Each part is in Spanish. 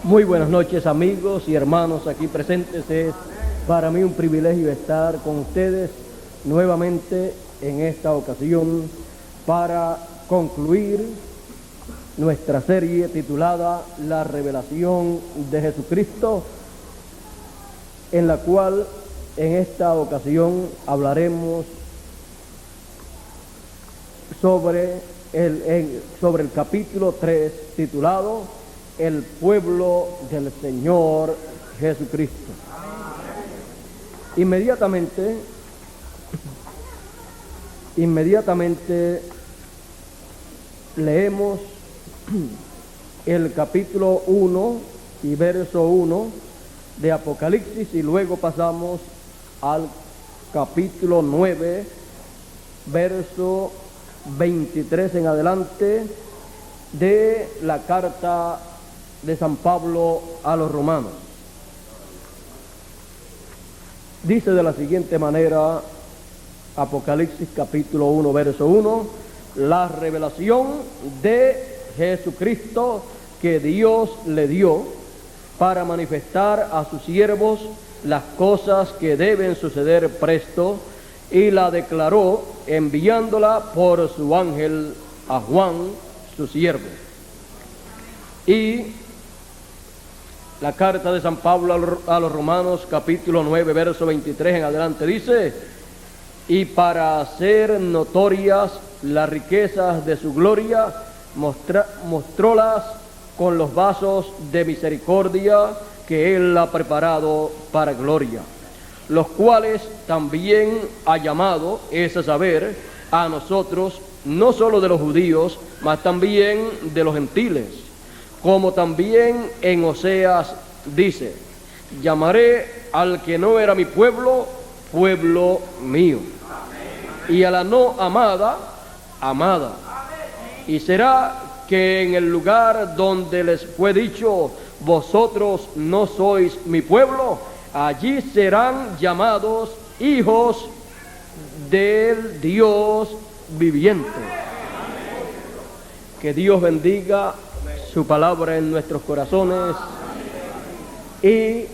Muy buenas noches, amigos y hermanos aquí presentes. Es para mí un privilegio estar con ustedes nuevamente en esta ocasión para concluir nuestra serie titulada La Revelación de Jesucristo, en la cual en esta ocasión hablaremos sobre el capítulo 3 titulado El pueblo del Señor Jesucristo. Inmediatamente leemos el capítulo 1 y verso 1 de Apocalipsis y luego pasamos al capítulo 9, verso 23 en adelante de la carta de San Pablo a los romanos. Dice de la siguiente manera Apocalipsis capítulo 1 verso 1: la revelación de Jesucristo que Dios le dio para manifestar a sus siervos las cosas que deben suceder presto, y la declaró enviándola por su ángel a Juan, su siervo. Y la carta de San Pablo a los Romanos, capítulo 9, verso 23 en adelante, dice: y para hacer notorias las riquezas de su gloria, mostrólas con los vasos de misericordia que Él ha preparado para gloria, los cuales también ha llamado, es a saber, a nosotros, no solo de los judíos, mas también de los gentiles. Como también en Oseas dice: llamaré al que no era mi pueblo, pueblo mío, y a la no amada, amada. Y será que en el lugar donde les fue dicho, vosotros no sois mi pueblo, allí serán llamados hijos del Dios viviente. Que Dios bendiga su palabra en nuestros corazones y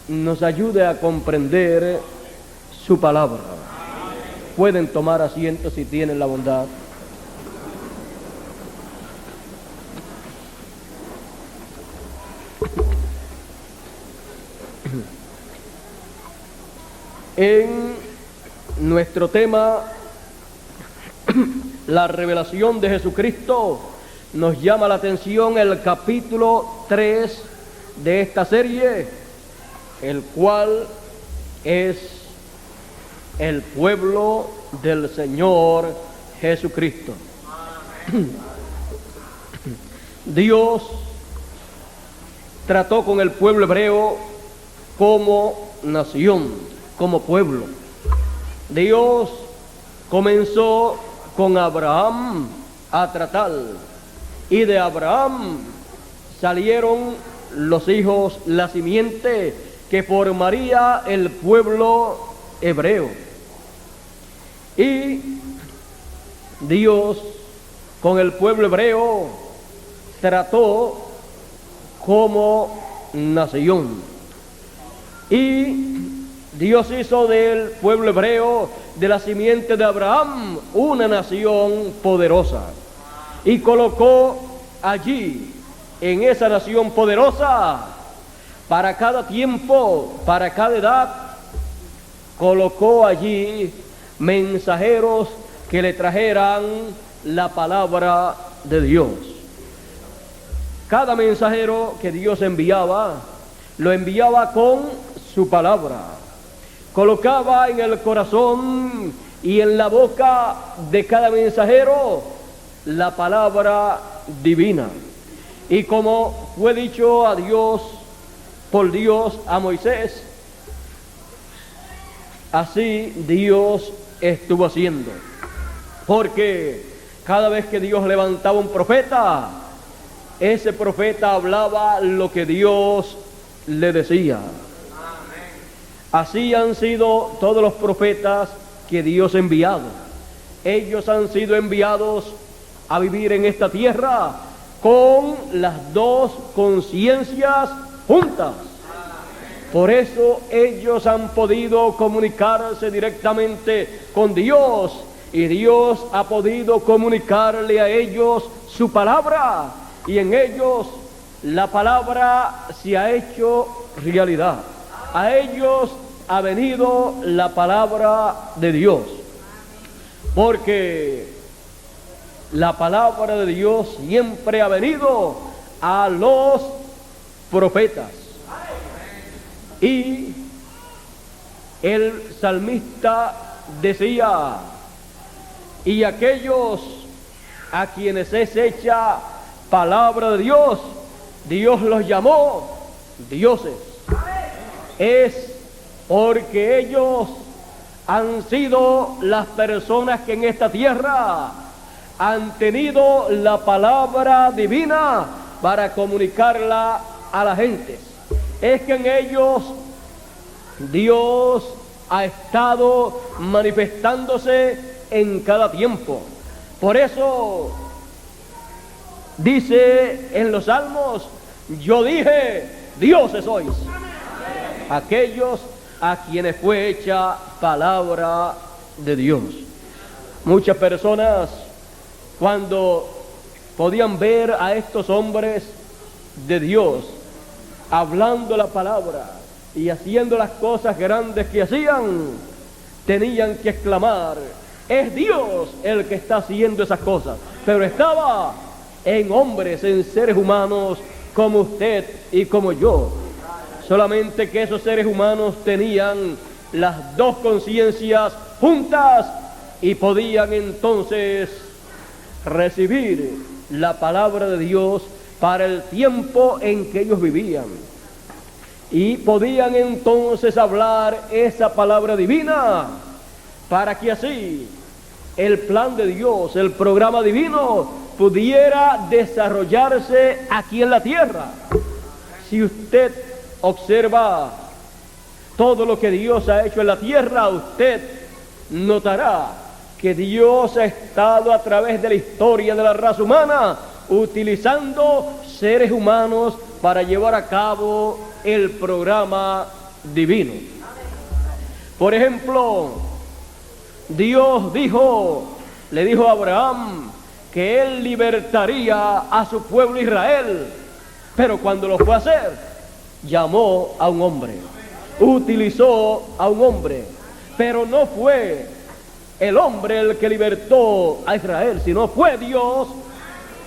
nos ayude a comprender su palabra. Pueden tomar asiento si tienen la bondad. En nuestro tema, la revelación de Jesucristo, nos llama la atención el capítulo 3 de esta serie, el cual es el pueblo del Señor Jesucristo. Dios trató con el pueblo hebreo como nación, como pueblo. Dios comenzó con Abraham a tratar, y de Abraham salieron los hijos, la simiente que formaría el pueblo hebreo. Y Dios con el pueblo hebreo trató como nación. Y Dios hizo del pueblo hebreo, de la simiente de Abraham, una nación poderosa. Y colocó allí, en esa nación poderosa, para cada tiempo, para cada edad, colocó allí mensajeros que le trajeran la palabra de Dios. Cada mensajero que Dios enviaba, lo enviaba con su palabra. Colocaba en el corazón y en la boca de cada mensajero la palabra divina. Y como fue dicho a Dios, por Dios a Moisés, así Dios estuvo haciendo. Porque cada vez que Dios levantaba un profeta, ese profeta hablaba lo que Dios le decía. Así han sido todos los profetas que Dios ha enviado. Ellos han sido enviados a vivir en esta tierra con las dos conciencias juntas. Por eso ellos han podido comunicarse directamente con Dios, y Dios ha podido comunicarle a ellos su palabra, y en ellos la palabra se ha hecho realidad. A ellos ha venido la palabra de Dios, porque la palabra de Dios siempre ha venido a los profetas. Y el salmista decía: y aquellos a quienes es hecha palabra de Dios, Dios los llamó dioses. Es porque ellos han sido las personas que en esta tierra han tenido la palabra divina para comunicarla a la gente. Es que en ellos Dios ha estado manifestándose en cada tiempo. Por eso dice en los Salmos: yo dije, dioses sois. Aquellos a quienes fue hecha palabra de Dios. Muchas personas, cuando podían ver a estos hombres de Dios hablando la palabra y haciendo las cosas grandes que hacían, tenían que exclamar: es Dios el que está haciendo esas cosas. Pero estaba en hombres, en seres humanos como usted y como yo. Solamente que esos seres humanos tenían las dos conciencias juntas y podían entonces recibir la palabra de Dios para el tiempo en que ellos vivían. Y podían entonces hablar esa palabra divina para que así el plan de Dios, el programa divino, pudiera desarrollarse aquí en la tierra. Si usted observa todo lo que Dios ha hecho en la tierra, usted notará que Dios ha estado a través de la historia de la raza humana utilizando seres humanos para llevar a cabo el programa divino. Por ejemplo, Dios le dijo a Abraham que él libertaría a su pueblo Israel, pero cuando lo fue a hacer, llamó a un hombre, utilizó a un hombre, pero no fue el hombre el que libertó a Israel, sino fue Dios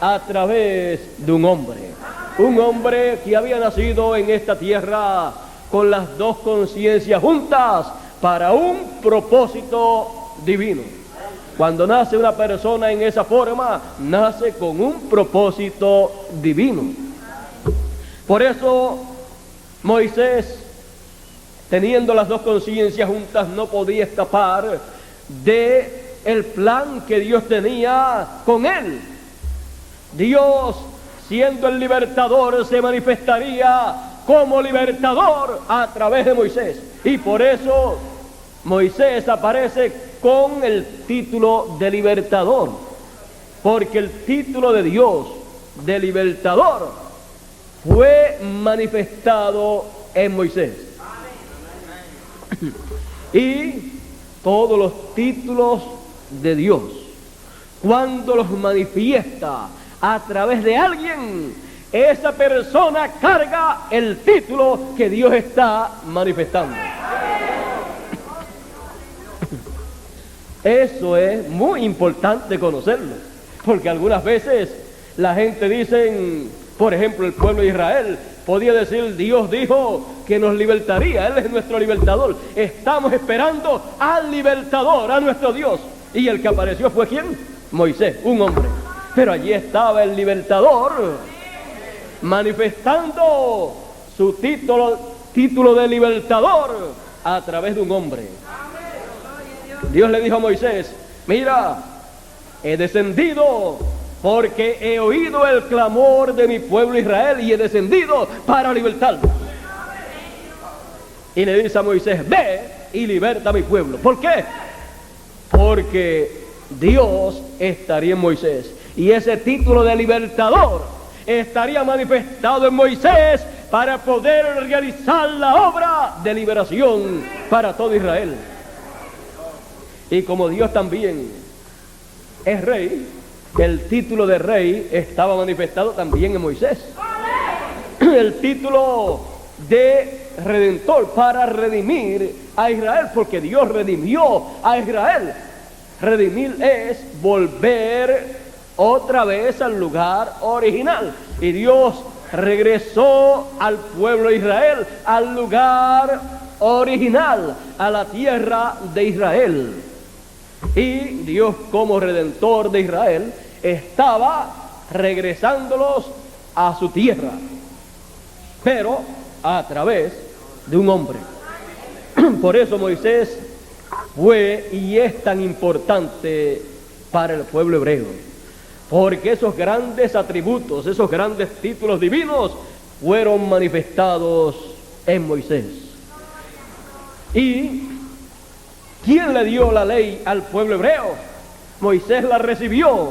a través de un hombre que había nacido en esta tierra con las dos conciencias juntas para un propósito divino. Cuando nace una persona en esa forma, nace con un propósito divino. Por eso Moisés, teniendo las dos conciencias juntas, no podía escapar de el plan que Dios tenía con él. Dios, siendo el libertador, se manifestaría como libertador a través de Moisés. Y por eso Moisés aparece con el título de libertador, porque el título de Dios de libertador fue manifestado en Moisés. Y todos los títulos de Dios, cuando los manifiesta a través de alguien, esa persona carga el título que Dios está manifestando. Eso es muy importante conocerlo, porque algunas veces la gente dice, por ejemplo, el pueblo de Israel podía decir: Dios dijo que nos libertaría, Él es nuestro libertador. Estamos esperando al libertador, a nuestro Dios. Y el que apareció fue ¿quién? Moisés, un hombre. Pero allí estaba el libertador manifestando su título de libertador a través de un hombre. Dios le dijo a Moisés: mira, he descendido porque he oído el clamor de mi pueblo Israel y he descendido para libertarlo. Y le dice a Moisés: ve y liberta a mi pueblo. ¿Por qué? Porque Dios estaría en Moisés. Y ese título de libertador estaría manifestado en Moisés para poder realizar la obra de liberación para todo Israel. Y como Dios también es rey, el título de rey estaba manifestado también en Moisés. El título de redentor, para redimir a Israel, porque Dios redimió a Israel. Redimir es volver otra vez al lugar original. Y Dios regresó al pueblo de Israel, al lugar original, a la tierra de Israel. Y Dios, como redentor de Israel, estaba regresándolos a su tierra, pero a través de un hombre. Por eso Moisés fue y es tan importante para el pueblo hebreo, porque esos grandes atributos, esos grandes títulos divinos fueron manifestados en Moisés. ¿Y quién le dio la ley al pueblo hebreo? Moisés la recibió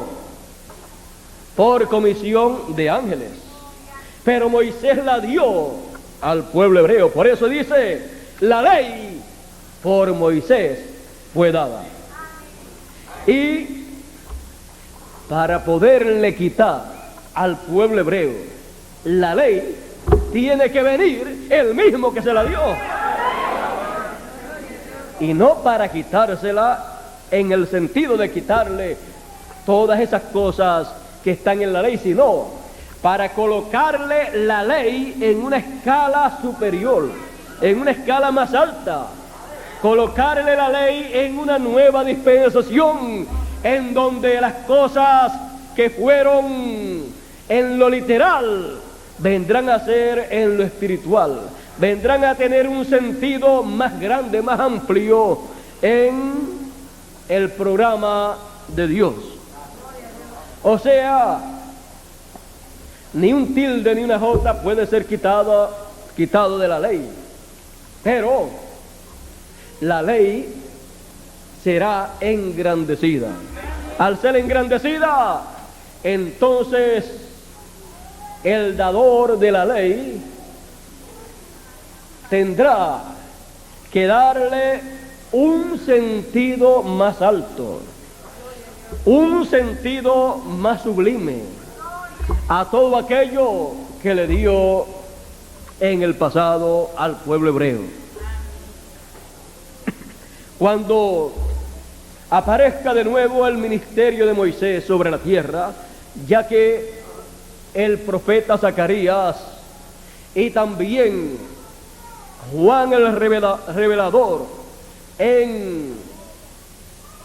por comisión de ángeles, pero Moisés la dio al pueblo hebreo. Por eso dice, la ley por Moisés fue dada. Y para poderle quitar al pueblo hebreo la ley, tiene que venir el mismo que se la dio. Y no para quitársela en el sentido de quitarle todas esas cosas que están en la ley, sino para colocarle la ley en una escala superior, en una escala más alta, colocarle la ley en una nueva dispensación, en donde las cosas que fueron en lo literal vendrán a ser en lo espiritual, vendrán a tener un sentido más grande, más amplio en el programa de Dios. O sea, ni un tilde ni una jota puede ser quitado de la ley, pero la ley será engrandecida. Al ser engrandecida, entonces el dador de la ley tendrá que darle un sentido más alto, un sentido más sublime a todo aquello que le dio en el pasado al pueblo hebreo. Cuando aparezca de nuevo el ministerio de Moisés sobre la tierra, ya que el profeta Zacarías y también Juan el revelador en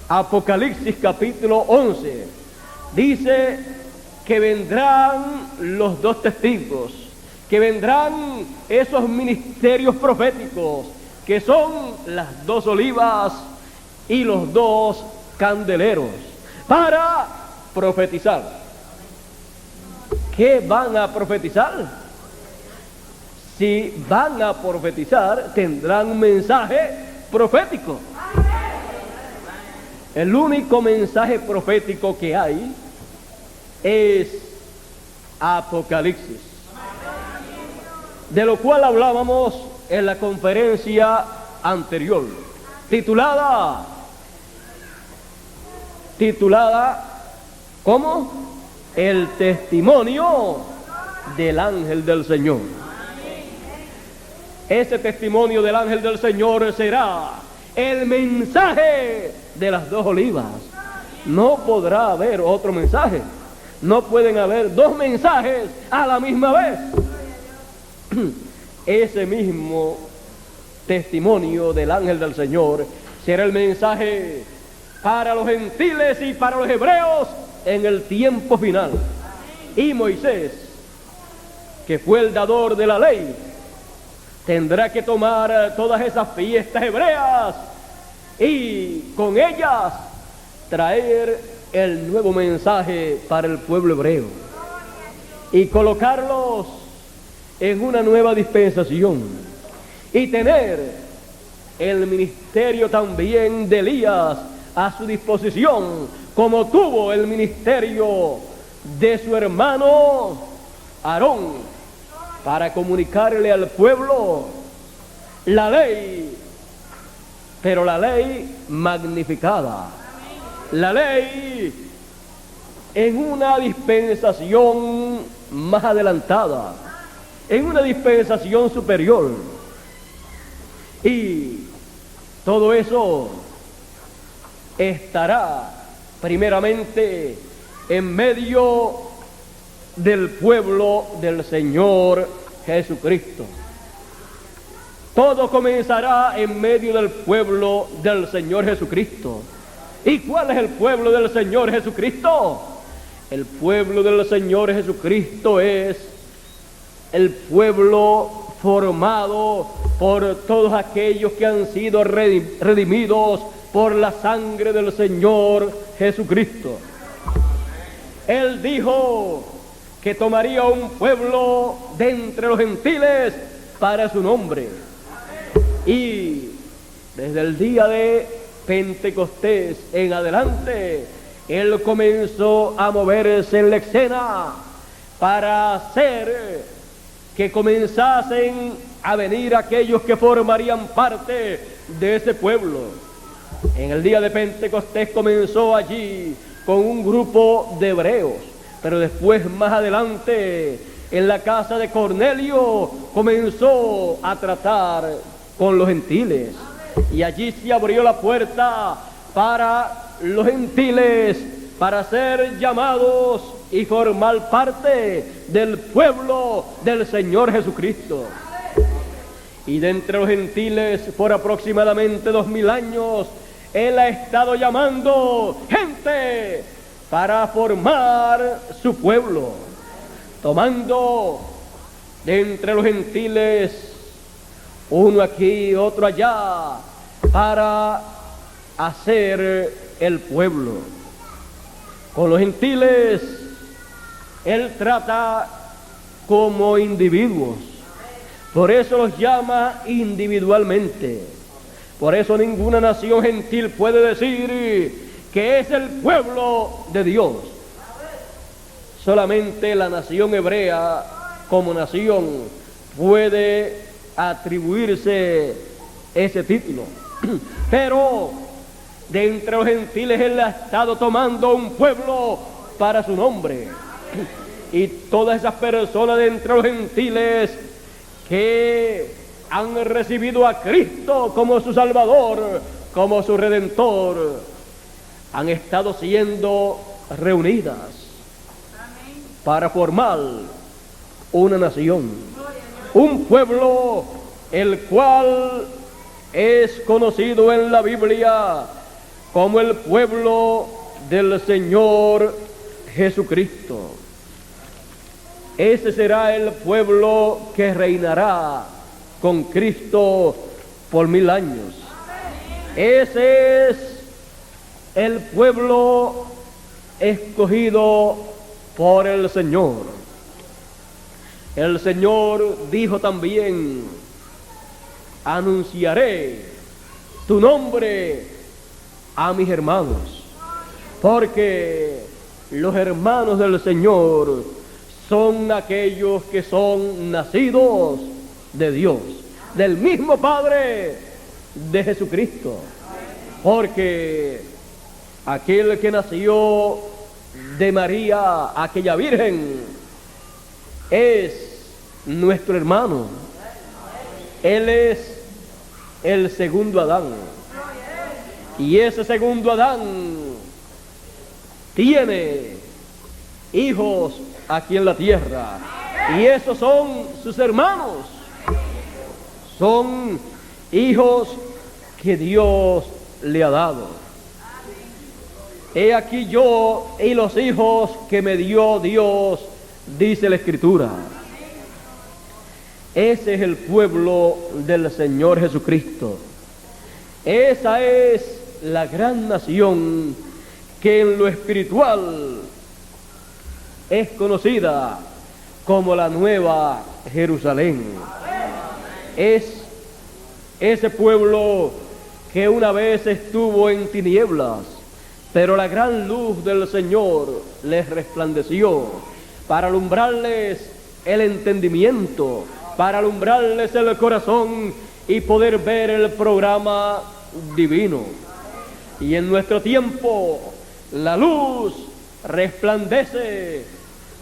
Apocalipsis capítulo 11 dice que vendrán los dos testigos, que vendrán esos ministerios proféticos, que son las dos olivas y los dos candeleros, para profetizar. ¿Qué van a profetizar? Si van a profetizar, tendrán un mensaje profético. El único mensaje profético que hay es Apocalipsis, de lo cual hablábamos en la conferencia anterior, titulada ¿cómo? El testimonio del ángel del Señor. Ese testimonio del ángel del Señor será el mensaje de las dos olivas. No podrá haber otro mensaje. No pueden haber dos mensajes a la misma vez. Ese mismo testimonio del ángel del Señor será el mensaje para los gentiles y para los hebreos en el tiempo final. Y Moisés, que fue el dador de la ley, tendrá que tomar todas esas fiestas hebreas y con ellas traer el nuevo mensaje para el pueblo hebreo y colocarlos en una nueva dispensación y tener el ministerio también de Elías a su disposición, como tuvo el ministerio de su hermano Aarón para comunicarle al pueblo la ley, pero la ley magnificada, la ley en una dispensación más adelantada, en una dispensación superior. Y todo eso estará primeramente en medio del pueblo del Señor Jesucristo. Todo comenzará en medio del pueblo del Señor Jesucristo. ¿Y cuál es el pueblo del Señor Jesucristo? El pueblo del Señor Jesucristo es el pueblo formado por todos aquellos que han sido redimidos por la sangre del Señor Jesucristo. Él dijo que tomaría un pueblo de entre los gentiles para su nombre. Y desde el día de Pentecostés en adelante, Él comenzó a moverse en la escena para hacer que comenzasen a venir aquellos que formarían parte de ese pueblo. En el día de Pentecostés comenzó allí con un grupo de hebreos, pero después más adelante en la casa de Cornelio comenzó a tratar con los gentiles, y allí se abrió la puerta para los gentiles para ser llamados y formar parte del pueblo del Señor Jesucristo. Y de entre los gentiles, por aproximadamente 2000 años, Él ha estado llamando gente para formar su pueblo, tomando de entre los gentiles uno aquí, otro allá, para hacer el pueblo. Con los gentiles Él trata como individuos, por eso los llama individualmente. Por eso ninguna nación gentil puede decir que es el pueblo de Dios. Solamente la nación hebrea como nación puede atribuirse ese título. Pero de entre los gentiles Él ha estado tomando un pueblo para su nombre. Y todas esas personas de entre los gentiles que han recibido a Cristo como su Salvador, como su Redentor, han estado siendo reunidas para formar una nación, un pueblo, el cual es conocido en la Biblia como el pueblo del Señor Jesucristo. Ese será el pueblo que reinará con Cristo por 1000 años. Ese es el pueblo escogido por el Señor. El Señor dijo también: anunciaré tu nombre a mis hermanos, porque los hermanos del Señor son aquellos que son nacidos de Dios, del mismo Padre de Jesucristo. Porque aquel que nació de María, aquella virgen, es nuestro hermano. Él es el segundo Adán. Y ese segundo Adán tiene hijos aquí en la tierra. Y esos son sus hermanos. Son hijos que Dios le ha dado. He aquí yo y los hijos que me dio Dios, dice la Escritura. Ese es el pueblo del Señor Jesucristo. Esa es la gran nación que en lo espiritual es conocida como la Nueva Jerusalén. Es ese pueblo que una vez estuvo en tinieblas, pero la gran luz del Señor les resplandeció para alumbrarles el entendimiento, para alumbrarles el corazón y poder ver el programa divino. Y en nuestro tiempo la luz resplandece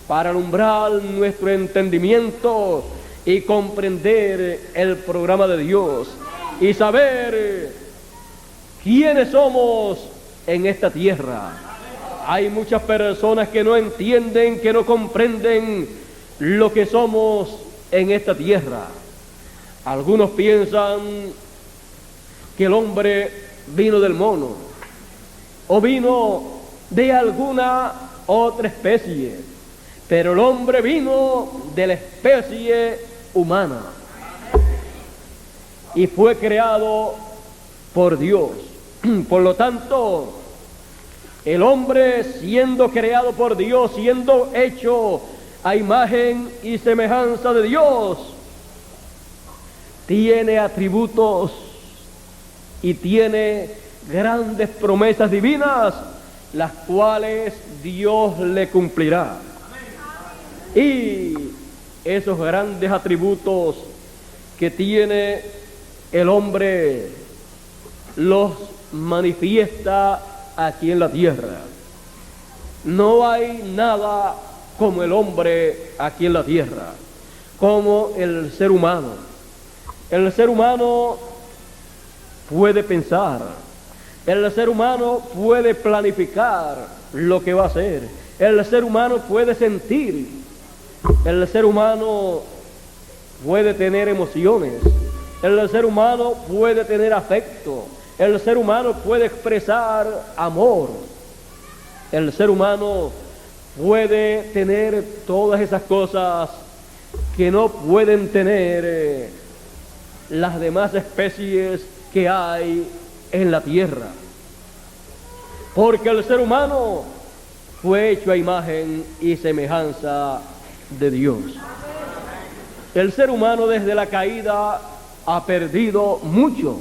para alumbrar nuestro entendimiento y comprender el programa de Dios y saber quiénes somos en esta tierra. Hay muchas personas que no entienden, que no comprenden lo que somos en esta tierra. Algunos piensan que el hombre vino del mono o vino de alguna otra especie, pero el hombre vino de la especie humana y fue creado por Dios. Por lo tanto, el hombre, siendo creado por Dios, siendo hecho a imagen y semejanza de Dios, tiene atributos y tiene grandes promesas divinas, las cuales Dios le cumplirá. Y esos grandes atributos que tiene el hombre los manifiesta aquí en la tierra. No hay nada como el hombre aquí en la tierra, como el ser humano. El ser humano puede pensar, el ser humano puede planificar lo que va a hacer, el ser humano puede sentir, el ser humano puede tener emociones, el ser humano puede tener afecto, el ser humano puede expresar amor, el ser humano puede tener todas esas cosas que no pueden tener las demás especies que hay en la tierra, porque el ser humano fue hecho a imagen y semejanza de Dios. El ser humano desde la caída ha perdido mucho,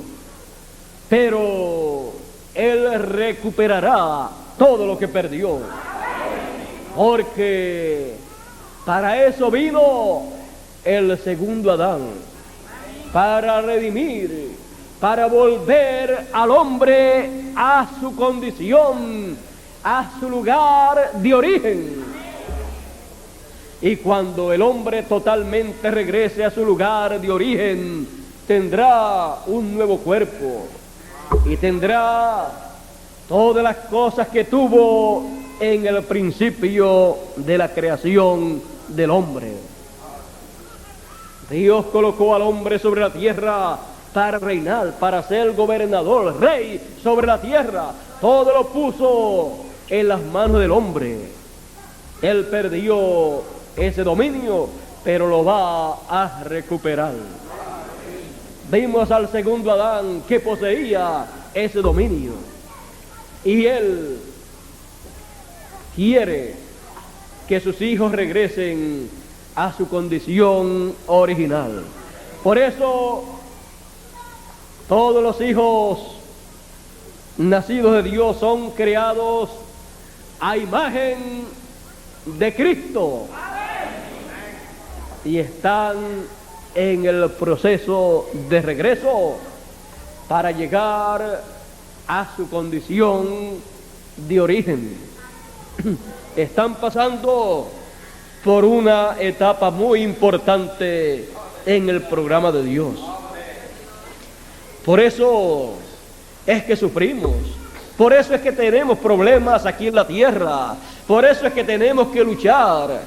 pero él recuperará todo lo que perdió, porque para eso vino el segundo Adán, para redimir, para volver al hombre a su condición, a su lugar de origen. Y cuando el hombre totalmente regrese a su lugar de origen, tendrá un nuevo cuerpo y tendrá todas las cosas que tuvo en el principio de la creación del hombre. Dios colocó al hombre sobre la tierra para reinar, para ser gobernador, rey sobre la tierra. Todo lo puso en las manos del hombre. Él perdió ese dominio, pero lo va a recuperar. Vimos al segundo Adán que poseía ese dominio, y él quiere que sus hijos regresen a su condición original. Por eso todos los hijos nacidos de Dios son creados a imagen de Cristo y están en el proceso de regreso para llegar a su condición de origen. Están pasando por una etapa muy importante en el programa de Dios. Por eso es que sufrimos, por eso es que tenemos problemas aquí en la tierra, por eso es que tenemos que luchar,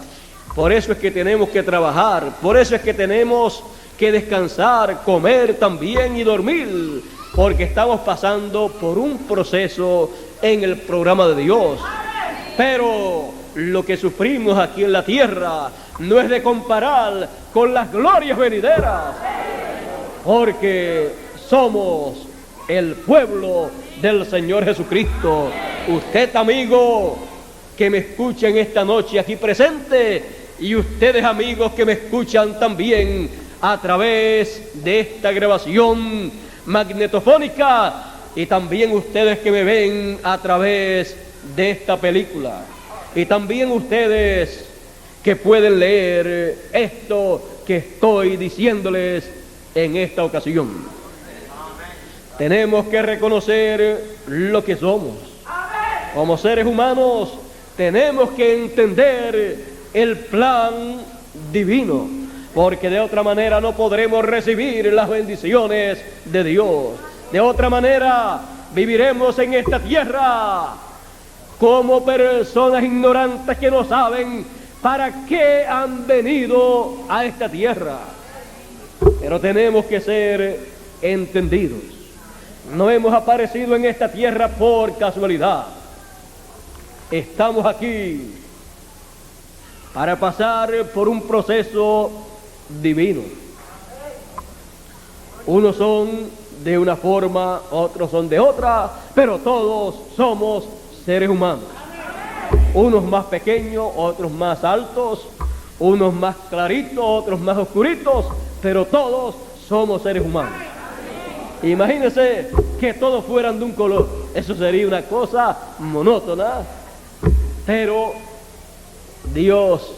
por eso es que tenemos que trabajar, por eso es que tenemos que descansar, comer también y dormir, porque estamos pasando por un proceso en el programa de Dios. Pero lo que sufrimos aquí en la tierra no es de comparar con las glorias venideras, porque somos el pueblo del Señor Jesucristo. Usted, amigo, que me escuchen esta noche aquí presente, y ustedes, amigos, que me escuchan también a través de esta grabación magnetofónica, y también ustedes que me ven a través de esta película, y también ustedes que pueden leer esto que estoy diciéndoles en esta ocasión. Tenemos que reconocer lo que somos. Como seres humanos tenemos que entender el plan divino, porque de otra manera no podremos recibir las bendiciones de Dios. De otra manera viviremos en esta tierra como personas ignorantes que no saben para qué han venido a esta tierra. Pero tenemos que ser entendidos. No hemos aparecido en esta tierra por casualidad. Estamos aquí para pasar por un proceso divino. Unos son de una forma, otros son de otra, pero todos somos seres humanos. Unos más pequeños, otros más altos, unos más claritos, otros más oscuritos, pero todos somos seres humanos. Imagínense que todos fueran de un color. Eso sería una cosa monótona. Pero Dios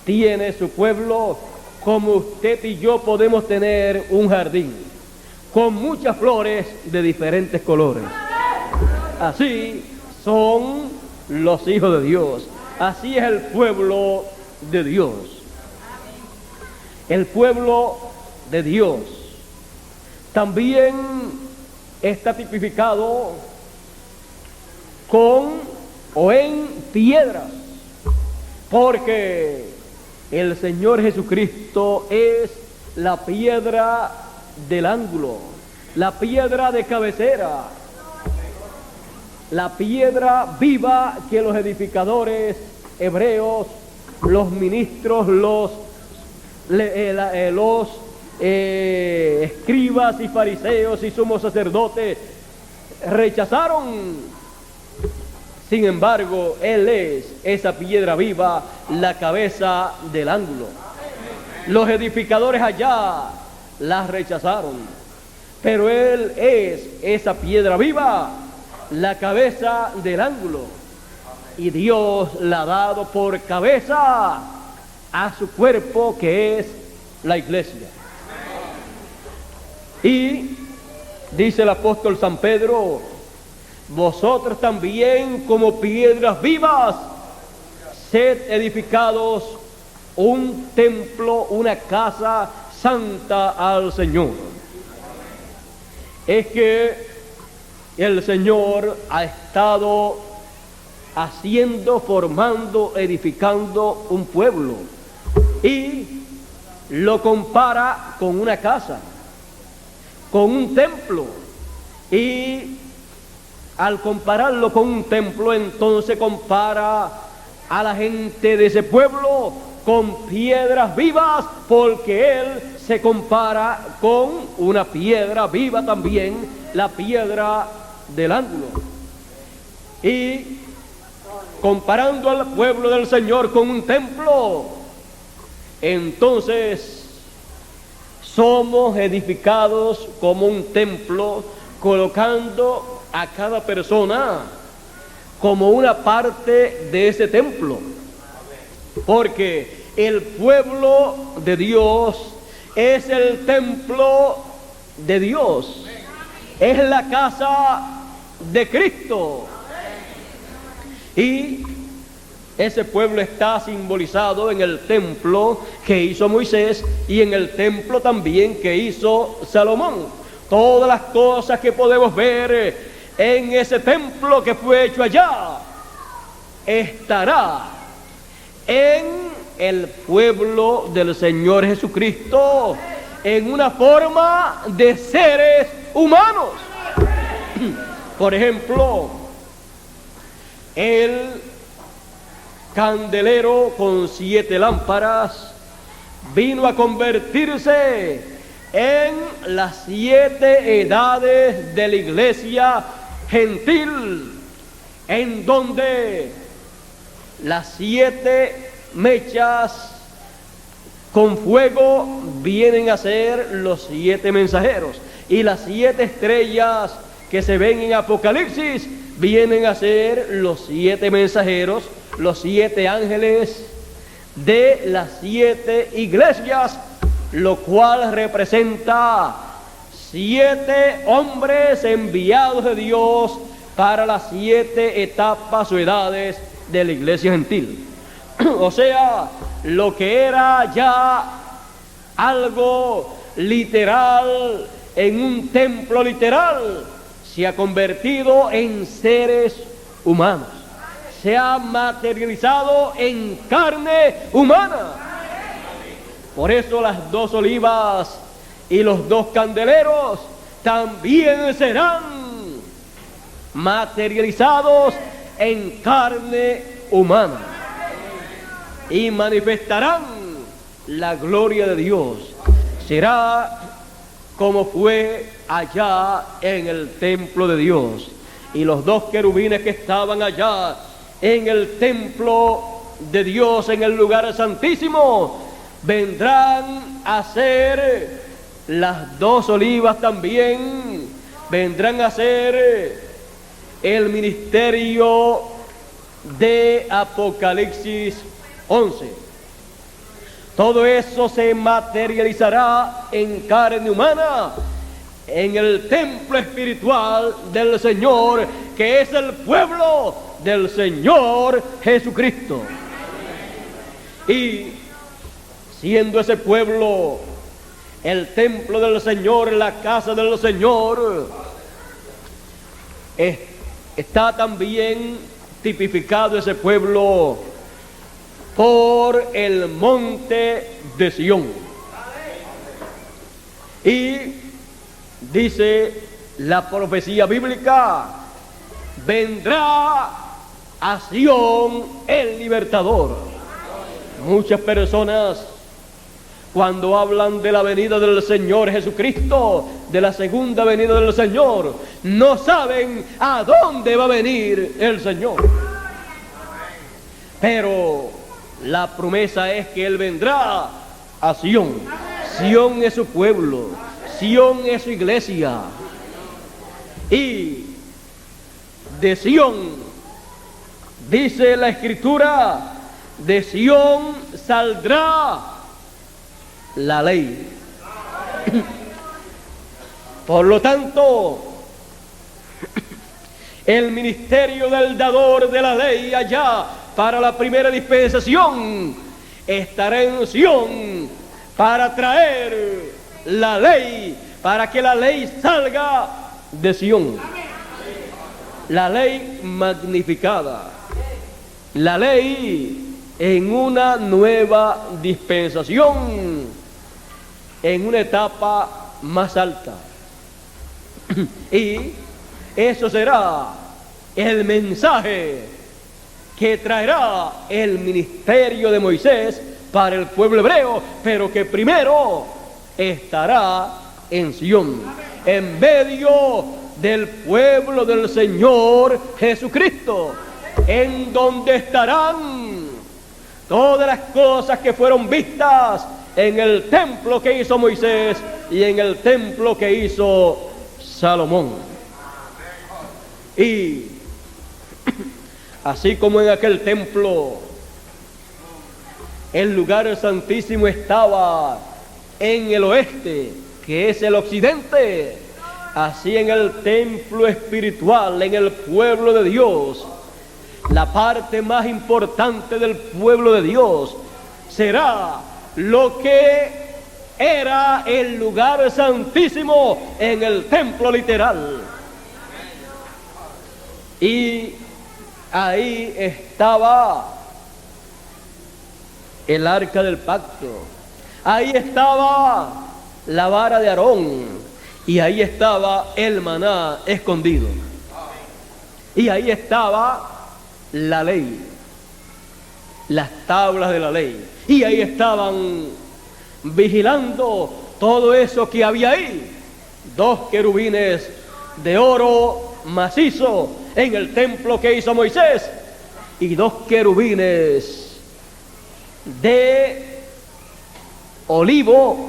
tiene su pueblo como usted y yo podemos tener un jardín con muchas flores de diferentes colores. Así son los hijos de Dios. Así es el pueblo de Dios. El pueblo de Dios también está tipificado con o en piedras, porque el Señor Jesucristo es la piedra del ángulo, la piedra de cabecera, la piedra viva que los edificadores hebreos, los ministros, los escribas y fariseos y sumos sacerdotes rechazaron. Sin embargo, Él es esa piedra viva, la cabeza del ángulo. Los edificadores allá la rechazaron, pero Él es esa piedra viva, la cabeza del ángulo. Y Dios la ha dado por cabeza a su cuerpo, que es la iglesia. Y dice el apóstol San Pedro: vosotros también, como piedras vivas, sed edificados un templo, una casa santa al Señor. Es que el Señor ha estado haciendo, formando, edificando un pueblo, y lo compara con una casa, con un templo. Y al compararlo con un templo, entonces compara a la gente de ese pueblo con piedras vivas, porque Él se compara con una piedra viva también, la piedra del ángulo. Y comparando al pueblo del Señor con un templo, entonces somos edificados como un templo, colocando a cada persona como una parte de ese templo, porque el pueblo de Dios es el templo de Dios, es la casa de Cristo, y ese pueblo está simbolizado en el templo que hizo Moisés y en el templo también que hizo Salomón. Todas las cosas que podemos ver en ese templo que fue hecho allá estará en el pueblo del Señor Jesucristo, en una forma de seres humanos. Por ejemplo, el candelero con 7 lámparas vino a convertirse en las 7 edades de la iglesia gentil, en donde las 7 mechas con fuego vienen a ser los 7 mensajeros, y las 7 estrellas que se ven en Apocalipsis vienen a ser los 7 mensajeros, los 7 ángeles de las 7 iglesias, lo cual representa 7 hombres enviados de Dios para las 7 etapas o edades de la iglesia gentil. O sea, lo que era ya algo literal en un templo literal, se ha convertido en seres humanos, se ha materializado en carne humana. Por eso las 2 olivas y los 2 candeleros también serán materializados en carne humana y manifestarán la gloria de Dios. Será como fue allá en el templo de Dios. Y los 2 querubines que estaban allá en el templo de Dios, en el lugar santísimo, vendrán a ser las 2 olivas también, vendrán a ser el ministerio de Apocalipsis 11. Todo eso se materializará en carne humana, en el templo espiritual del Señor, que es el pueblo del Señor Jesucristo. Y siendo ese pueblo el templo del Señor, la casa del Señor, está también tipificado ese pueblo por el monte de Sión. Y dice la profecía bíblica: vendrá a Sión el libertador. Muchas personas, cuando hablan de la venida del Señor Jesucristo, de la segunda venida del Señor, no saben a dónde va a venir el Señor. Pero la promesa es que Él vendrá a Sión. Sión es su pueblo, Sión es su iglesia. Y de Sión, dice la Escritura, de Sión saldrá la ley. Por lo tanto, el ministerio del dador de la ley allá para la primera dispensación estará en Sión para traer la ley, para que la ley salga de Sión. La ley magnificada, la ley en una nueva dispensación, en una etapa más alta. Y eso será el mensaje que traerá el ministerio de Moisés para el pueblo hebreo, pero que primero estará en Sión, en medio del pueblo del Señor Jesucristo, en donde estarán todas las cosas que fueron vistas en el templo que hizo Moisés y en el templo que hizo Salomón. Y así como en aquel templo el lugar santísimo estaba en el oeste, que es el occidente, así en el templo espiritual, en el pueblo de Dios, la parte más importante del pueblo de Dios será lo que era el lugar santísimo en el templo literal. Y ahí estaba el arca del pacto, ahí estaba la vara de Aarón, y ahí estaba el maná escondido, y ahí estaba la ley, las tablas de la ley, y ahí estaban vigilando todo eso que había ahí, 2 querubines de oro macizo en el templo que hizo Moisés, y 2 querubines de olivo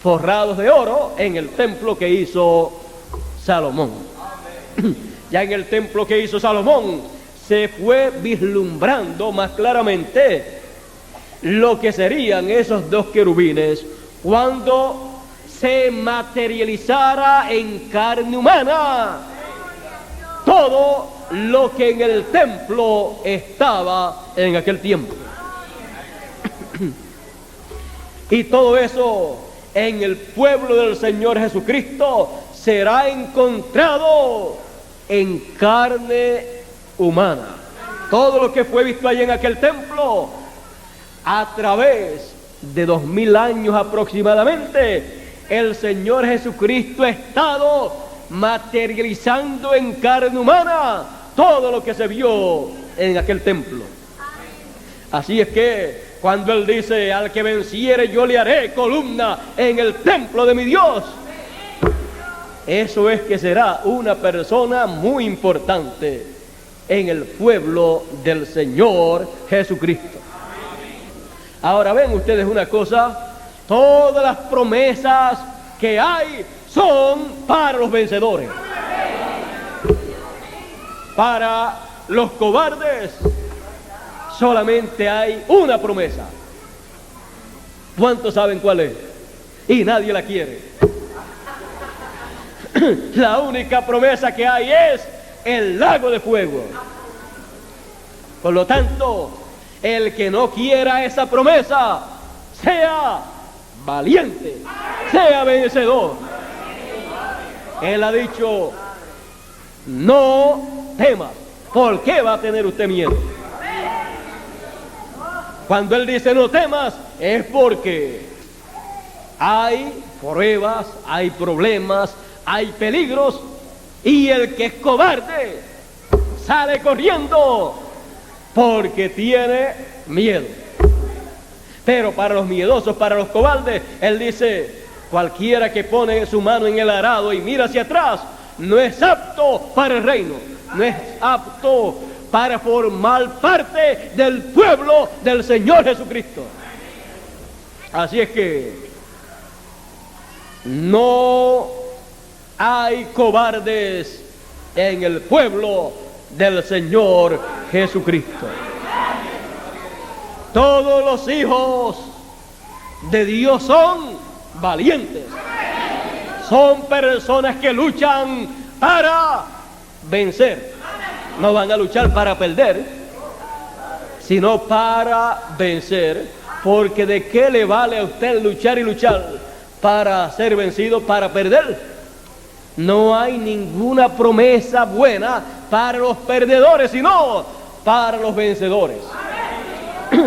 forrados de oro en el templo que hizo Salomón. Ya en el templo que hizo Salomón se fue vislumbrando más claramente lo que serían esos dos querubines cuando se materializara en carne humana todo lo que en el templo estaba en aquel tiempo. Y todo eso en el pueblo del Señor Jesucristo será encontrado en carne humana. Todo lo que fue visto allí en aquel templo, a través de 2000 años aproximadamente, el Señor Jesucristo ha estado materializando en carne humana todo lo que se vio en aquel templo. Así es que cuando Él dice: al que venciere yo le haré columna en el templo de mi Dios, eso es que será una persona muy importante en el pueblo del Señor Jesucristo. Ahora ven ustedes una cosa: todas las promesas que hay son para los vencedores. Para los cobardes solamente hay una promesa. ¿Cuántos saben cuál es? Y nadie la quiere. La única promesa que hay es el lago de fuego. Por lo tanto, el que no quiera esa promesa, sea valiente, sea vencedor. Él ha dicho: no temas. ¿Por qué va a tener usted miedo? Cuando Él dice no temas, es porque hay pruebas, hay problemas, hay peligros, y el que es cobarde sale corriendo porque tiene miedo. Pero para los miedosos, para los cobardes, Él dice: cualquiera que pone su mano en el arado y mira hacia atrás no es apto para el reino, no es apto para formar parte del pueblo del Señor Jesucristo. Así es que no hay cobardes en el pueblo del Señor Jesucristo. Todos los hijos de Dios son valientes. Son personas que luchan para vencer. No van a luchar para perder, sino para vencer. Porque ¿de qué le vale a usted luchar y luchar para ser vencido, para perder? No hay ninguna promesa buena para los perdedores, sino para los vencedores.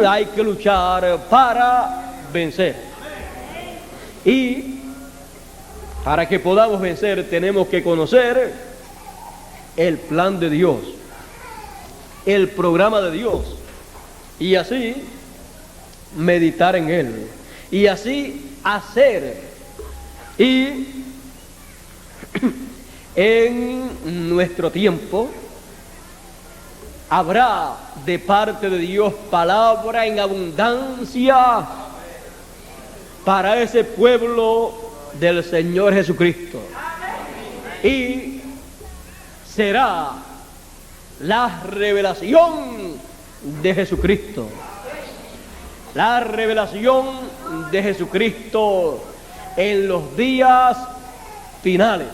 Hay que luchar para vencer. Y para que podamos vencer tenemos que conocer el plan de Dios, el programa de Dios, y así meditar en Él, y así hacer. Y en nuestro tiempo habrá de parte de Dios palabra en abundancia para ese pueblo del Señor Jesucristo. Y será la revelación de Jesucristo. La revelación de Jesucristo en los días finales.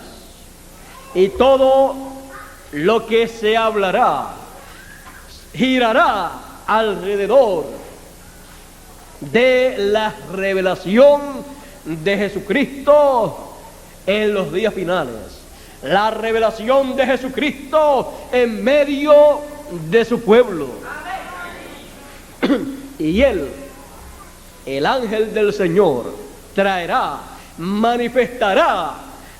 Y todo lo que se hablará girará alrededor de la revelación de Jesucristo en los días finales. La revelación de Jesucristo en medio de su pueblo. Y Él, el ángel del Señor, traerá, manifestará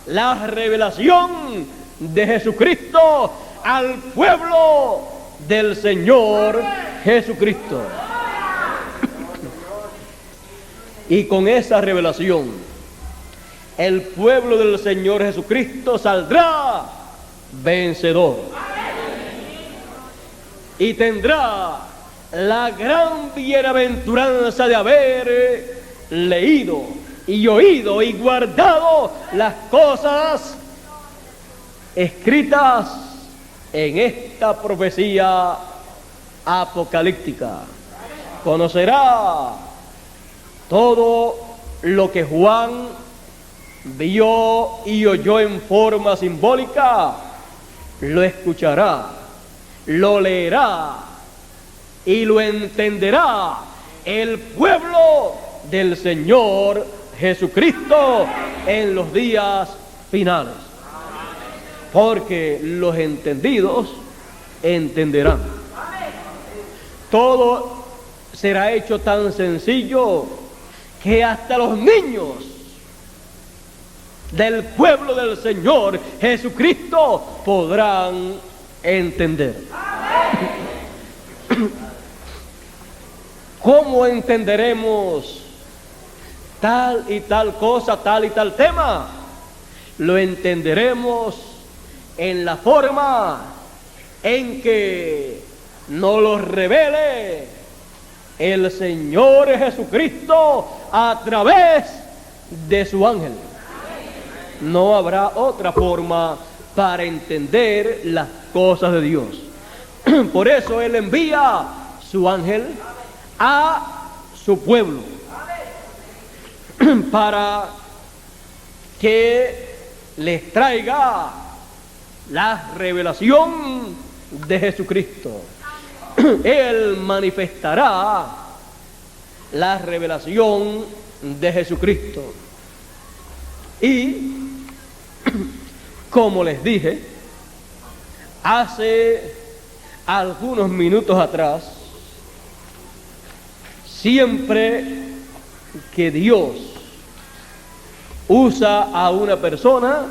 la revelación de Jesucristo al pueblo del Señor Jesucristo. Y con esa revelación, el pueblo del Señor Jesucristo saldrá vencedor. Y tendrá la gran bienaventuranza de haber leído y oído y guardado las cosas escritas en esta profecía apocalíptica. conocerá todo lo que Juan vio y oyó en forma simbólica, lo escuchará, lo leerá y lo entenderá el pueblo del Señor Jesucristo en los días finales. Porque los entendidos entenderán. Todo será hecho tan sencillo que hasta los niños del pueblo del Señor Jesucristo podrán entender. ¿Cómo entenderemos tal y tal cosa, tal y tal tema? Lo entenderemos en la forma en que nos lo revele el Señor Jesucristo a través de su ángel. No habrá otra forma para entender las cosas de Dios. Por eso Él envía su ángel a su pueblo para que les traiga la revelación de Jesucristo. Él manifestará la revelación de Jesucristo. Y como les dije hace algunos minutos atrás, siempre que Dios usa a una persona,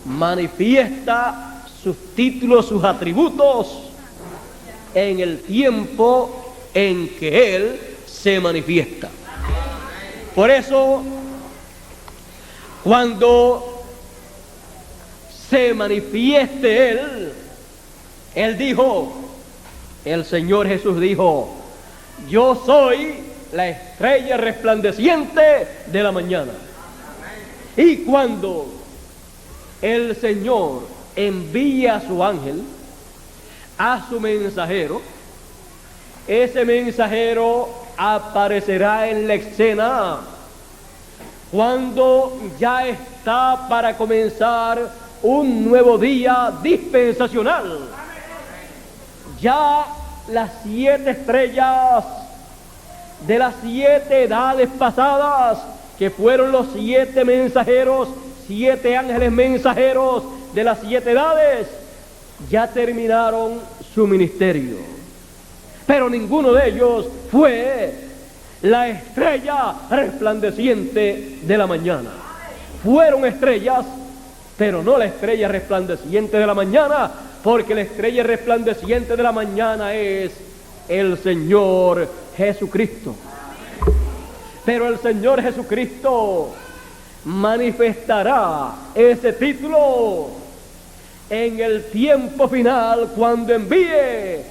manifiesta sus títulos, sus atributos en el tiempo en que Él se manifiesta. Por eso, cuando se manifieste Él dijo, el Señor Jesús dijo: yo soy la estrella resplandeciente de la mañana. Y cuando el Señor envía a su ángel, a su mensajero, ese mensajero aparecerá en la escena cuando ya está para comenzar un nuevo día dispensacional. Ya las 7 estrellas de las 7 edades pasadas, que fueron los 7 mensajeros, 7 ángeles mensajeros de las 7 edades, ya terminaron su ministerio. Pero ninguno de ellos fue la estrella resplandeciente de la mañana. Fueron estrellas, pero no la estrella resplandeciente de la mañana, porque la estrella resplandeciente de la mañana es el Señor Jesucristo. Pero el Señor Jesucristo manifestará ese título en el tiempo final, cuando envíe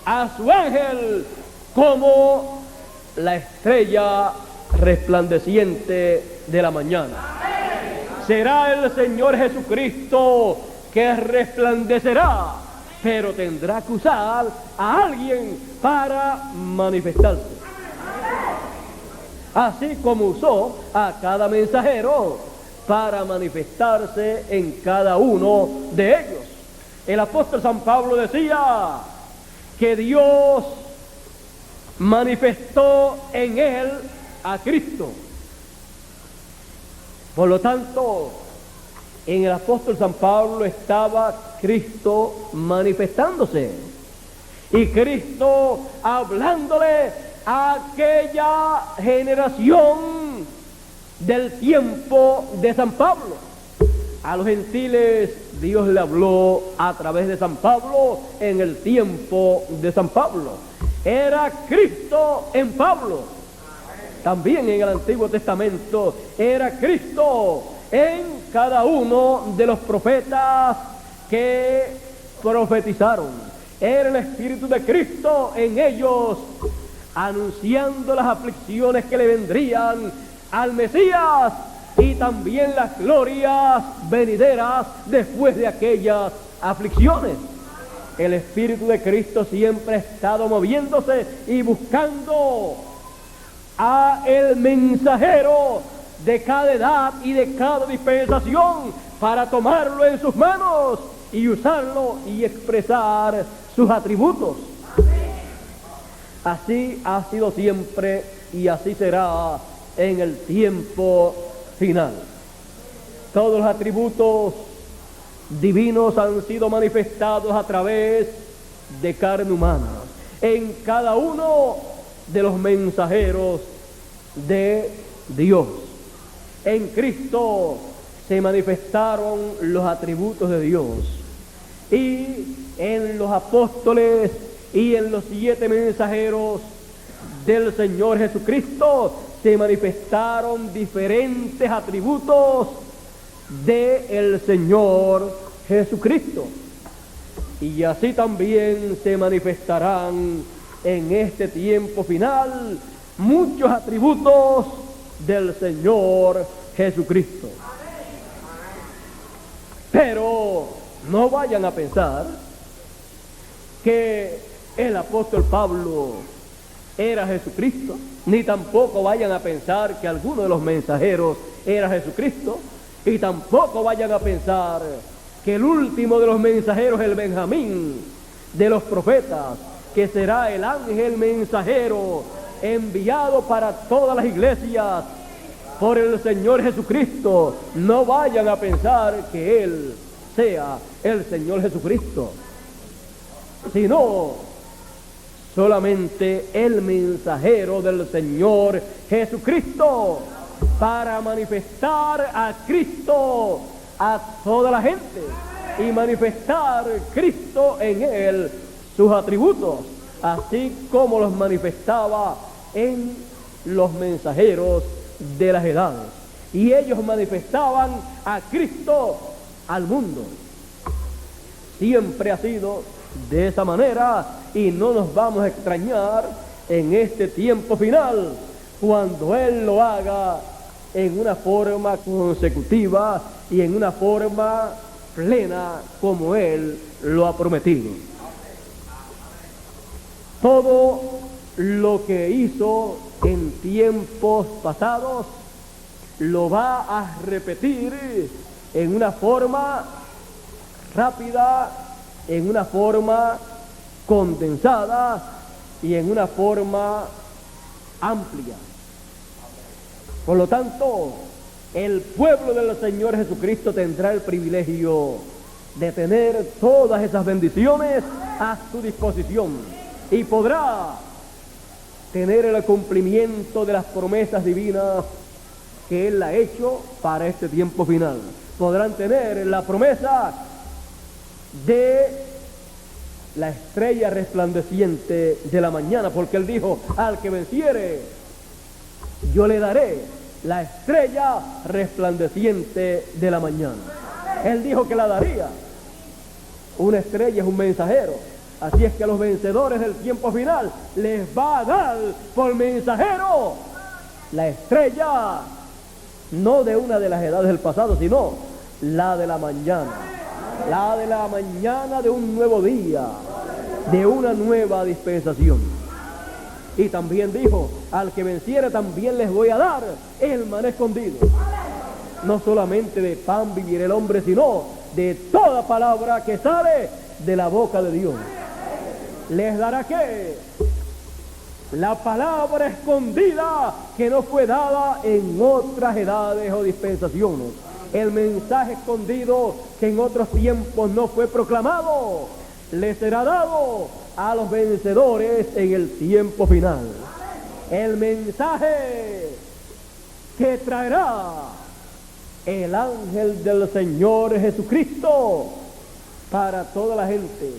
a su ángel como la estrella resplandeciente de la mañana. Será el Señor Jesucristo que resplandecerá, pero tendrá que usar a alguien para manifestarse. Así como usó a cada mensajero para manifestarse en cada uno de ellos. El apóstol San Pablo decía que Dios manifestó en él a Cristo. Por lo tanto, en el apóstol San Pablo estaba Cristo manifestándose, y Cristo hablándole a aquella generación del tiempo de San Pablo. A los gentiles Dios le habló a través de San Pablo en el tiempo de San Pablo. Era Cristo en Pablo. También en el Antiguo Testamento era Cristo en cada uno de los profetas que profetizaron. Era el Espíritu de Cristo en ellos, anunciando las aflicciones que le vendrían al Mesías y también las glorias venideras después de aquellas aflicciones. El Espíritu de Cristo siempre ha estado moviéndose y buscando a el mensajero de cada edad y de cada dispensación para tomarlo en sus manos y usarlo y expresar sus atributos. Así ha sido siempre y así será en el tiempo final. Todos los atributos divinos han sido manifestados a través de carne humana en cada uno de los mensajeros de Dios. En Cristo se manifestaron los atributos de Dios, y en los apóstoles y en los 7 mensajeros del Señor Jesucristo se manifestaron diferentes atributos del Señor Jesucristo, y así también se manifestarán en este tiempo final muchos atributos del Señor Jesucristo. Pero no vayan a pensar que el apóstol Pablo era Jesucristo, ni tampoco vayan a pensar que alguno de los mensajeros era Jesucristo, y tampoco vayan a pensar que el último de los mensajeros, el Benjamín de los profetas, que será el ángel mensajero enviado para todas las iglesias por el Señor Jesucristo, no vayan a pensar que Él sea el Señor Jesucristo, sino solamente el mensajero del Señor Jesucristo para manifestar a Cristo a toda la gente y manifestar Cristo en Él sus atributos, así como los manifestaba en los mensajeros de las edades, y ellos manifestaban a Cristo al mundo. Siempre ha sido de esa manera, y no nos vamos a extrañar en este tiempo final cuando Él lo haga en una forma consecutiva y en una forma plena como Él lo ha prometido. Todo lo que hizo en tiempos pasados lo va a repetir en una forma rápida, en una forma condensada y en una forma amplia. Por lo tanto, el pueblo del Señor Jesucristo tendrá el privilegio de tener todas esas bendiciones a su disposición y podrá tener el cumplimiento de las promesas divinas que Él ha hecho para este tiempo final. Podrán tener la promesa de la estrella resplandeciente de la mañana, porque Él dijo: al que venciere, yo le daré la estrella resplandeciente de la mañana. Él dijo que la daría. Una estrella es un mensajero, así es que a los vencedores del tiempo final les va a dar por mensajero la estrella, no de una de las edades del pasado, sino la de la mañana, la de la mañana de un nuevo día, de una nueva dispensación. Y también dijo: al que venciere también les voy a dar el maná escondido. No solamente de pan vivirá el hombre, sino de toda palabra que sale de la boca de Dios. ¿Les dará qué? La palabra escondida que no fue dada en otras edades o dispensaciones. El mensaje escondido que en otros tiempos no fue proclamado, le será dado a los vencedores en el tiempo final. El mensaje que traerá el ángel del Señor Jesucristo para toda la gente,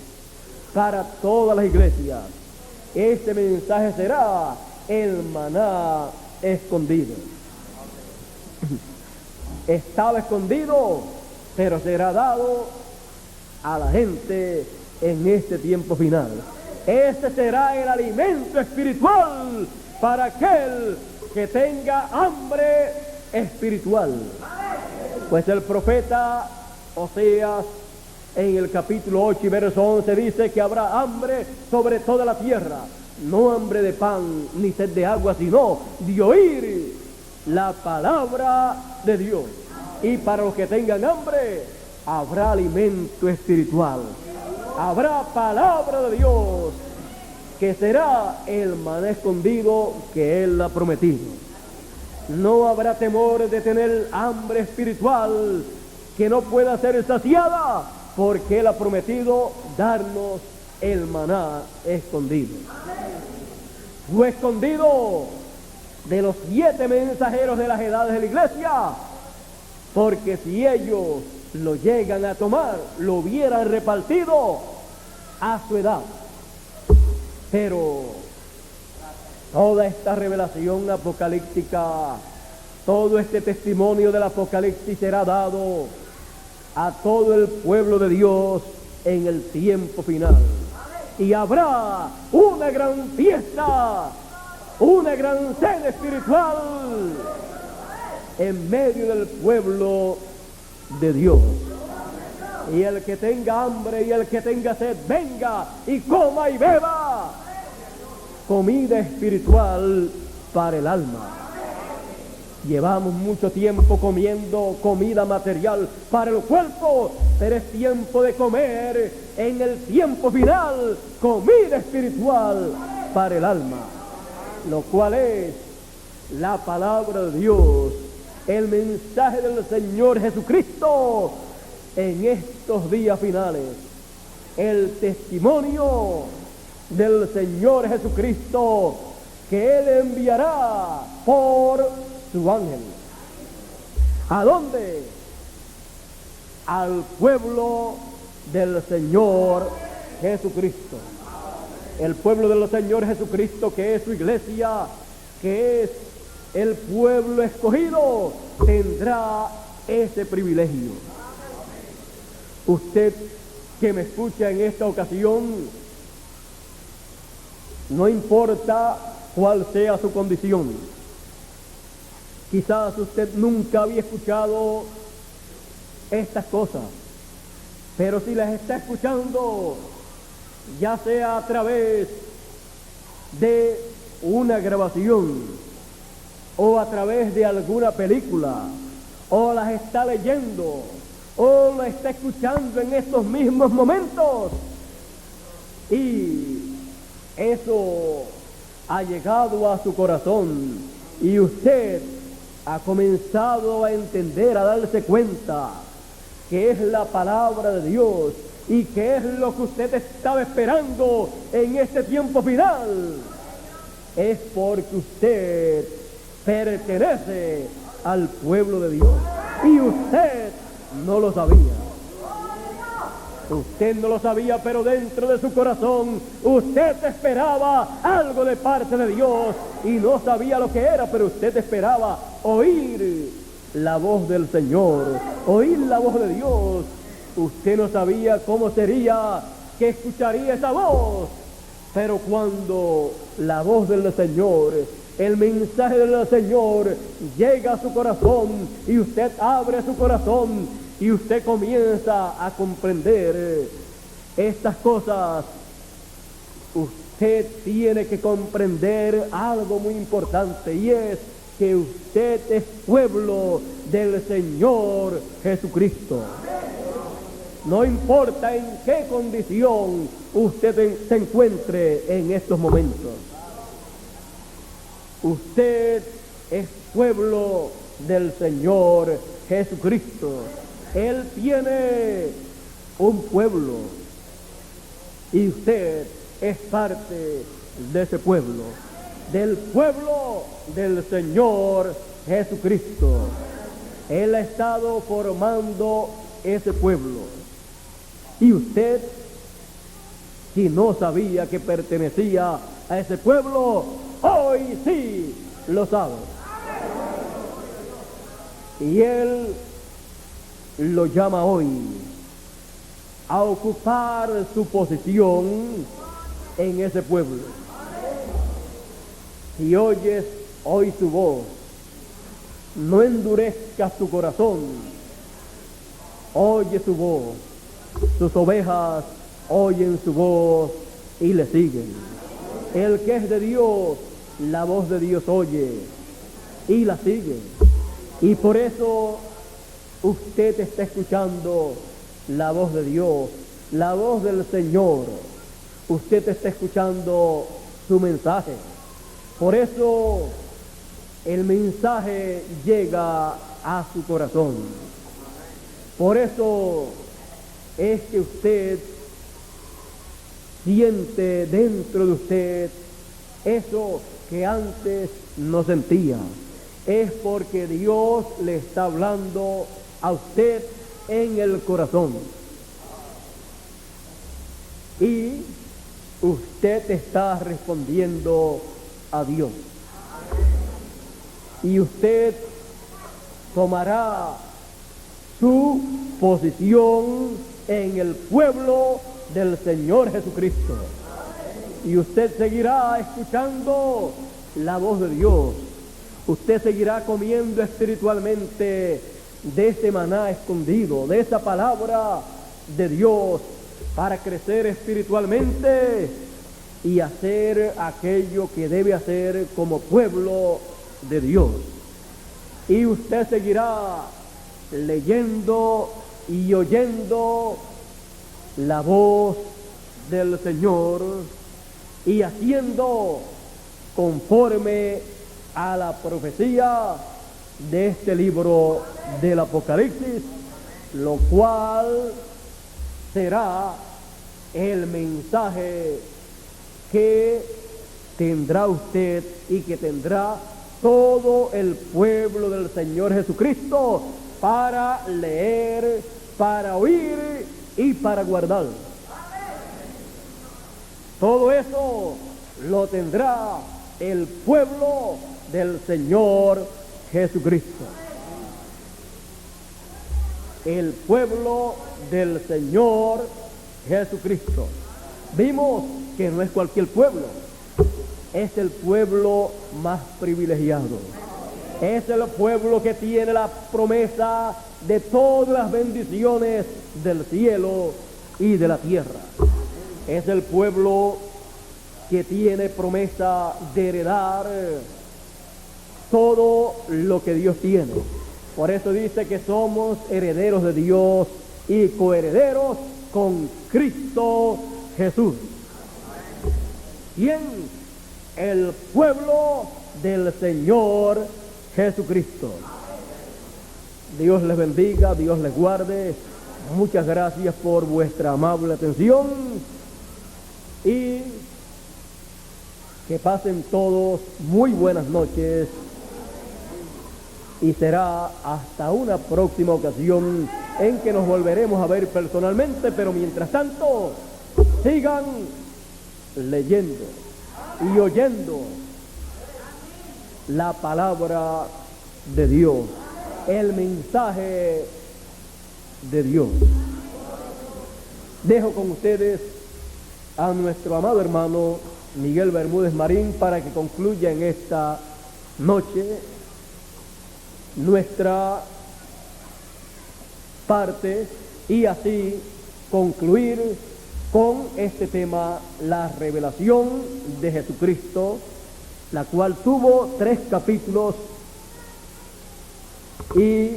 para todas las iglesias. Este mensaje será el maná escondido. Estaba escondido, pero será dado a la gente en este tiempo final. Este será el alimento espiritual para aquel que tenga hambre espiritual. Pues el profeta Oseas en el capítulo 8 y verso 11 dice que habrá hambre sobre toda la tierra, no hambre de pan ni sed de agua, sino de oír la palabra de Dios. Y para los que tengan hambre, habrá alimento espiritual, habrá palabra de Dios, que será el maná escondido que Él ha prometido. No habrá temor de tener hambre espiritual que no pueda ser saciada, porque Él ha prometido darnos el maná escondido. Fue escondido de los 7 mensajeros de las edades de la iglesia, porque si ellos lo llegan a tomar, lo hubieran repartido a su edad. Pero toda esta revelación apocalíptica, todo este testimonio del Apocalipsis será dado a todo el pueblo de Dios en el tiempo final. Y habrá una gran fiesta, una gran cena espiritual en medio del pueblo de Dios. Y el que tenga hambre y el que tenga sed, venga y coma y beba comida espiritual para el alma. Llevamos mucho tiempo comiendo comida material para el cuerpo, pero es tiempo de comer en el tiempo final comida espiritual para el alma, lo cual es la palabra de Dios, el mensaje del Señor Jesucristo en estos días finales, el testimonio del Señor Jesucristo que Él enviará por su ángel. ¿A dónde? Al pueblo del Señor Jesucristo. El pueblo del Señor Jesucristo, que es su iglesia, que es el pueblo escogido, tendrá ese privilegio. Usted que me escucha en esta ocasión, no importa cuál sea su condición, quizás usted nunca había escuchado estas cosas, pero si las está escuchando, ya sea a través de una grabación o a través de alguna película, o las está leyendo o la está escuchando en estos mismos momentos, y eso ha llegado a su corazón y usted ha comenzado a entender, a darse cuenta que es la palabra de Dios y que es lo que usted estaba esperando en este tiempo final, es porque usted pertenece al pueblo de Dios y usted no lo sabía. Usted no lo sabía, pero dentro de su corazón usted esperaba algo de parte de Dios y no sabía lo que era, pero usted esperaba oír la voz del Señor, oír la voz de Dios. Usted no sabía cómo sería que escucharía esa voz, pero cuando la voz del Señor, el mensaje del Señor llega a su corazón y usted abre su corazón y usted comienza a comprender estas cosas, usted tiene que comprender algo muy importante, y es que usted es pueblo del Señor Jesucristo. No importa en qué condición usted se encuentre en estos momentos, usted es pueblo del Señor Jesucristo. Él tiene un pueblo y usted es parte de ese pueblo, del pueblo del Señor Jesucristo. Él ha estado formando ese pueblo y usted, si no sabía que pertenecía a ese pueblo, hoy sí lo sabe. Y Él lo llama hoy a ocupar su posición en ese pueblo. Si oyes hoy su voz, no endurezcas tu corazón. Oye su voz sus ovejas oyen su voz y le siguen. El que es de Dios, la voz de Dios oye y la sigue. Y por eso usted está escuchando la voz de Dios, la voz del Señor. Usted está escuchando su mensaje. Por eso el mensaje llega a su corazón. Por eso es que usted siente dentro de usted eso que antes no sentía. Es porque Dios le está hablando a usted en el corazón. Y usted está respondiendo a Dios. Y usted tomará su posición en el pueblo del Señor Jesucristo. Y usted seguirá escuchando la voz de Dios. Usted seguirá comiendo espiritualmente de ese maná escondido, de esa palabra de Dios, para crecer espiritualmente y hacer aquello que debe hacer como pueblo de Dios. Y usted seguirá leyendo y oyendo la voz del Señor y haciendo conforme a la profecía de este libro del Apocalipsis, lo cual será el mensaje que tendrá usted y que tendrá todo el pueblo del Señor Jesucristo para leer, para oír y para guardar. Todo eso lo tendrá el pueblo del Señor Jesucristo. El pueblo del Señor Jesucristo. Vimos que no es cualquier pueblo, es el pueblo más privilegiado. Es el pueblo que tiene la promesa de todas las bendiciones del cielo y de la tierra. Es el pueblo que tiene promesa de heredar todo lo que Dios tiene. Por eso dice que somos herederos de Dios y coherederos con Cristo Jesús. ¿Quién? El pueblo del Señor Jesucristo. Dios les bendiga, Dios les guarde. Muchas gracias por vuestra amable atención y que pasen todos muy buenas noches, y será hasta una próxima ocasión en que nos volveremos a ver personalmente, pero mientras tanto sigan leyendo y oyendo la palabra de Dios, el mensaje de Dios. Dejo con ustedes a nuestro amado hermano Miguel Bermúdez Marín para que concluya en esta noche nuestra parte y así concluir con este tema, la revelación de Jesucristo, la cual tuvo 3 capítulos y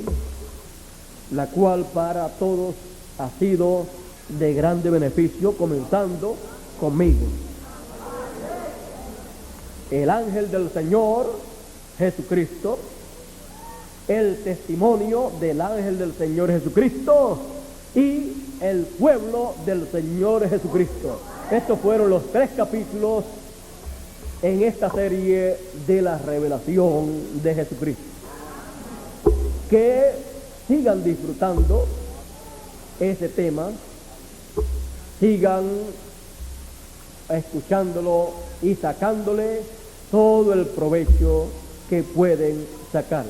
la cual para todos ha sido de grande beneficio, comenzando conmigo. El ángel del Señor Jesucristo, el testimonio del ángel del Señor Jesucristo y el pueblo del Señor Jesucristo. Estos fueron los 3 capítulos en esta serie de la revelación de Jesucristo. Que sigan disfrutando ese tema, sigan escuchándolo y sacándole todo el provecho que pueden sacar.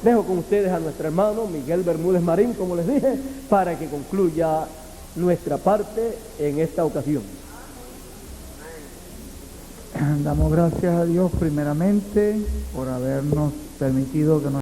Dejo con ustedes a nuestro hermano Miguel Bermúdez Marín, como les dije, para que concluya nuestra parte en esta ocasión. Damos gracias a Dios primeramente por habernos permitido que nos